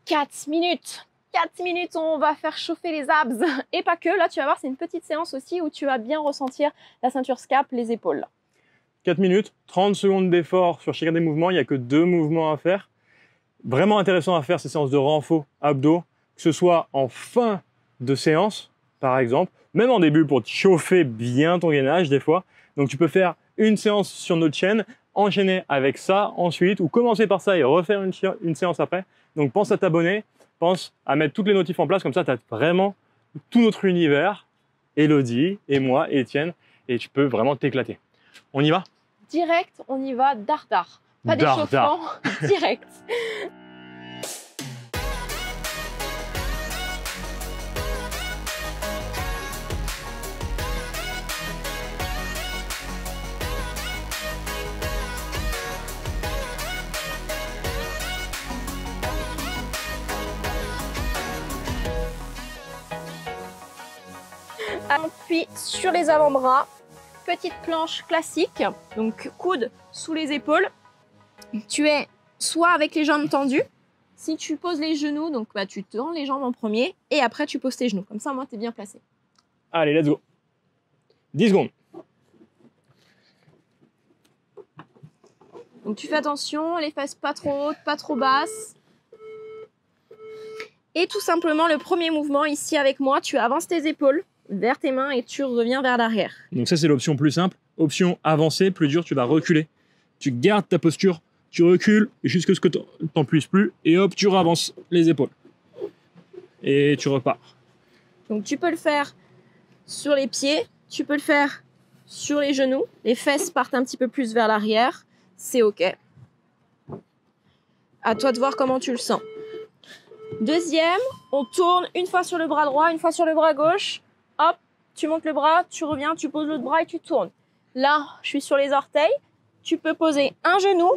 4 minutes. 4 minutes, on va faire chauffer les abs. Et pas que, là tu vas voir, c'est une petite séance aussi où tu vas bien ressentir la ceinture scap, les épaules. 4 minutes, 30 secondes d'effort sur chacun des mouvements, il n'y a que 2 mouvements à faire. Vraiment intéressant à faire ces séances de renfort abdos, que ce soit en fin de séance, par exemple, même en début pour te chauffer bien ton gainage des fois. Donc tu peux faire une séance sur notre chaîne, enchaîner avec ça ensuite, ou commencer par ça et refaire une séance après. Donc pense à t'abonner, pense à mettre toutes les notifs en place, comme ça tu as vraiment tout notre univers, Elodie et moi, et Étienne, et tu peux vraiment t'éclater. On y va? Direct, on y va dardard. Pas Dardard. d'échauffement, direct. Puis sur les avant-bras, petite planche classique, donc coude sous les épaules. Tu es soit avec les jambes tendues, si tu poses les genoux, donc bah, tu tends les jambes en premier et après tu poses tes genoux. Comme ça, moi, tu es bien placé. Allez, let's go. 10 secondes. Donc tu fais attention, les fesses pas trop hautes, pas trop basses. Et tout simplement, le premier mouvement ici avec moi, tu avances tes épaules vers tes mains et tu reviens vers l'arrière. Donc ça, c'est l'option plus simple. Option avancée, plus dure, tu vas reculer. Tu gardes ta posture, tu recules jusqu'à ce que tu n'en puisses plus et hop, tu ravances les épaules. Et tu repars. Donc tu peux le faire sur les pieds, tu peux le faire sur les genoux. Les fesses partent un petit peu plus vers l'arrière, c'est OK. À toi de voir comment tu le sens. Deuxième, on tourne une fois sur le bras droit, une fois sur le bras gauche. Hop, tu montes le bras, tu reviens, tu poses l'autre bras et tu tournes. Là, je suis sur les orteils. Tu peux poser un genou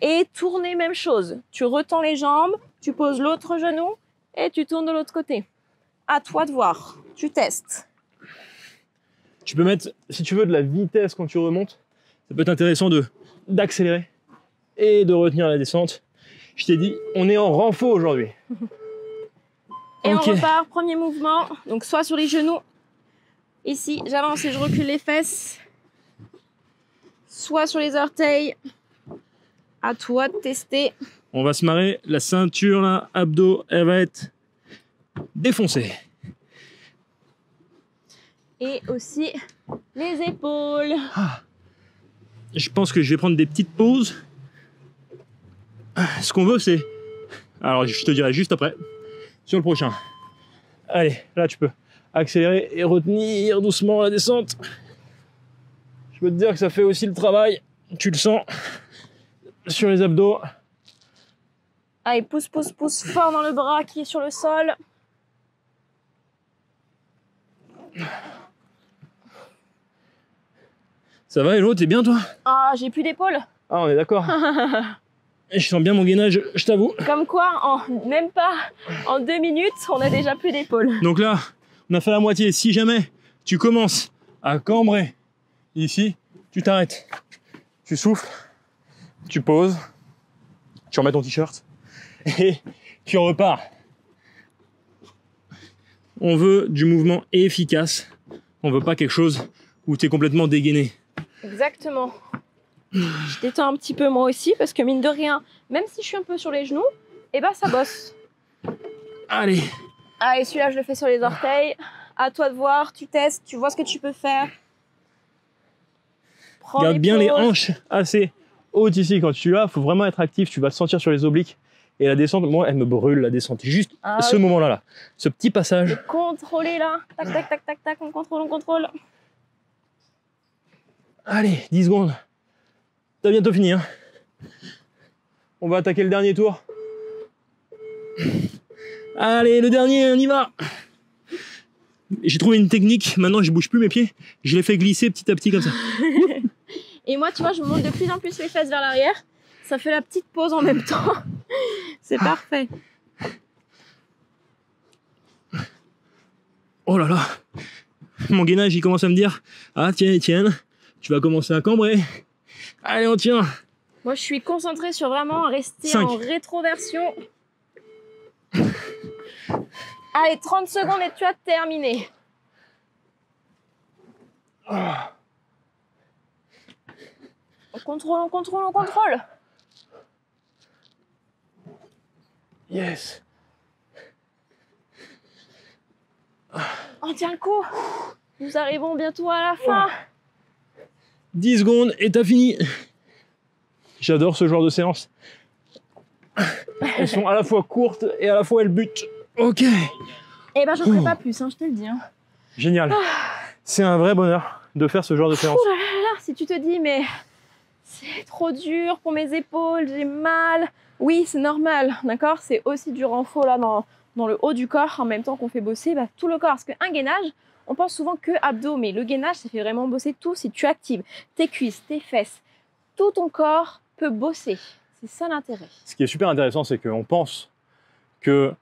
et tourner même chose. Tu retends les jambes, tu poses l'autre genou et tu tournes de l'autre côté. À toi de voir. Tu testes. Tu peux mettre, si tu veux, de la vitesse quand tu remontes. Ça peut être intéressant d'accélérer et de retenir la descente. Je t'ai dit, on est en renfort aujourd'hui. Et Ok. on repart, premier mouvement. Donc soit sur les genoux. Ici, j'avance et je recule les fesses. Soit sur les orteils. À toi de tester. On va se marrer. La ceinture, là, abdos, elle va être défoncée. Et aussi les épaules. Je pense que je vais prendre des petites pauses. Ce qu'on veut, c'est... Alors, je te dirai juste après, sur le prochain. Allez, là, tu peux accélérer et retenir doucement la descente. Je peux te dire que ça fait aussi le travail. Tu le sens sur les abdos. Allez, pousse, pousse, pousse fort dans le bras qui est sur le sol. Ça va, Hello, t'es bien, toi? Ah, j'ai plus d'épaule. Ah, on est d'accord. Je sens bien mon gainage, je t'avoue. Comme quoi, même pas en 2 minutes, on a déjà plus d'épaule. Donc là, on a fait la moitié. Si jamais tu commences à cambrer ici, tu t'arrêtes. Tu souffles, tu poses, tu remets ton t-shirt et tu repars. On veut du mouvement efficace. On veut pas quelque chose où tu es complètement dégainé. Exactement. Je détends un petit peu moi aussi parce que mine de rien, même si je suis un peu sur les genoux, eh ben ça bosse. Allez. Allez, celui-là, je le fais sur les orteils. À toi de voir, tu testes, tu vois ce que tu peux faire. Prends Garde des bien les pauses. hanches assez hautes ici. Quand tu es là, il faut vraiment être actif. Tu vas te sentir sur les obliques. Et la descente, moi, elle me brûle, la descente. Juste ce oui. moment-là, là. Ce petit passage. Contrôler là. Tac, tac, tac, tac, tac. On contrôle, on contrôle. Allez, 10 secondes. T'as bientôt fini, hein. On va attaquer le dernier tour. Allez, le dernier, on y va. J'ai trouvé une technique. Maintenant, je bouge plus mes pieds. Je les fais glisser petit à petit comme ça. Et moi, tu vois, je monte de plus en plus les fesses vers l'arrière. Ça fait la petite pause en même temps. C'est parfait. Oh là là. Mon gainage, il commence à me dire, ah tiens, Étienne, tu vas commencer à cambrer. Allez, on tient. Moi, je suis concentrée sur vraiment rester 5. en rétroversion. Allez, 30 secondes et tu as terminé. On contrôle, on contrôle, on contrôle. Yes. On tient le coup. Nous arrivons bientôt à la fin. 10 secondes et t'as fini. J'adore ce genre de séance. Elles sont à la fois courtes et à la fois elles butent. Ok. Eh ben, je ne ferai pas plus, hein, je te le dis. Hein. Génial. C'est un vrai bonheur de faire ce genre de séance. Ouh là là là, si tu te dis, mais c'est trop dur pour mes épaules, j'ai mal. Oui, c'est normal, d'accord? C'est aussi du renfort là dans le haut du corps en même temps qu'on fait bosser tout le corps. Parce qu'un gainage, on pense souvent que abdos, mais le gainage, ça fait vraiment bosser tout. Si tu actives tes cuisses, tes fesses, tout ton corps peut bosser. C'est ça l'intérêt. Ce qui est super intéressant, c'est qu'on pense que,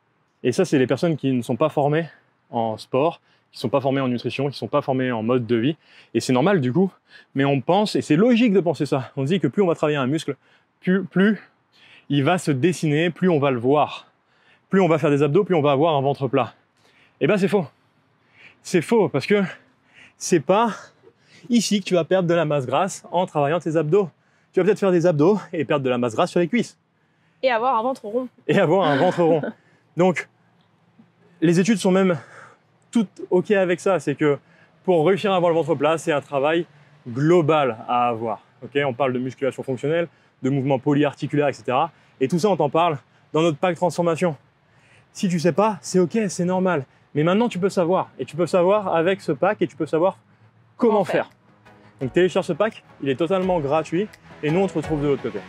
et ça c'est les personnes qui ne sont pas formées en sport, qui ne sont pas formées en nutrition, qui ne sont pas formées en mode de vie, et c'est normal du coup, mais on pense, et c'est logique de penser ça, on dit que plus on va travailler un muscle, plus il va se dessiner, plus on va le voir. Plus on va faire des abdos, plus on va avoir un ventre plat. Eh bien c'est faux. C'est faux, parce que c'est pas ici que tu vas perdre de la masse grasse en travaillant tes abdos. Tu vas peut-être faire des abdos et perdre de la masse grasse sur les cuisses. Et avoir un ventre rond. Et avoir un ventre rond. Donc, les études sont même toutes OK avec ça. C'est que pour réussir à avoir le ventre plat, c'est un travail global à avoir. Okay, on parle de musculation fonctionnelle, de mouvements polyarticulaires, etc. Et tout ça, on t'en parle dans notre pack transformation. Si tu sais pas, c'est OK, c'est normal. Mais maintenant, tu peux savoir. Et tu peux savoir avec ce pack et tu peux savoir comment faire. Donc télécharge ce pack, il est totalement gratuit et nous on te retrouve de l'autre côté.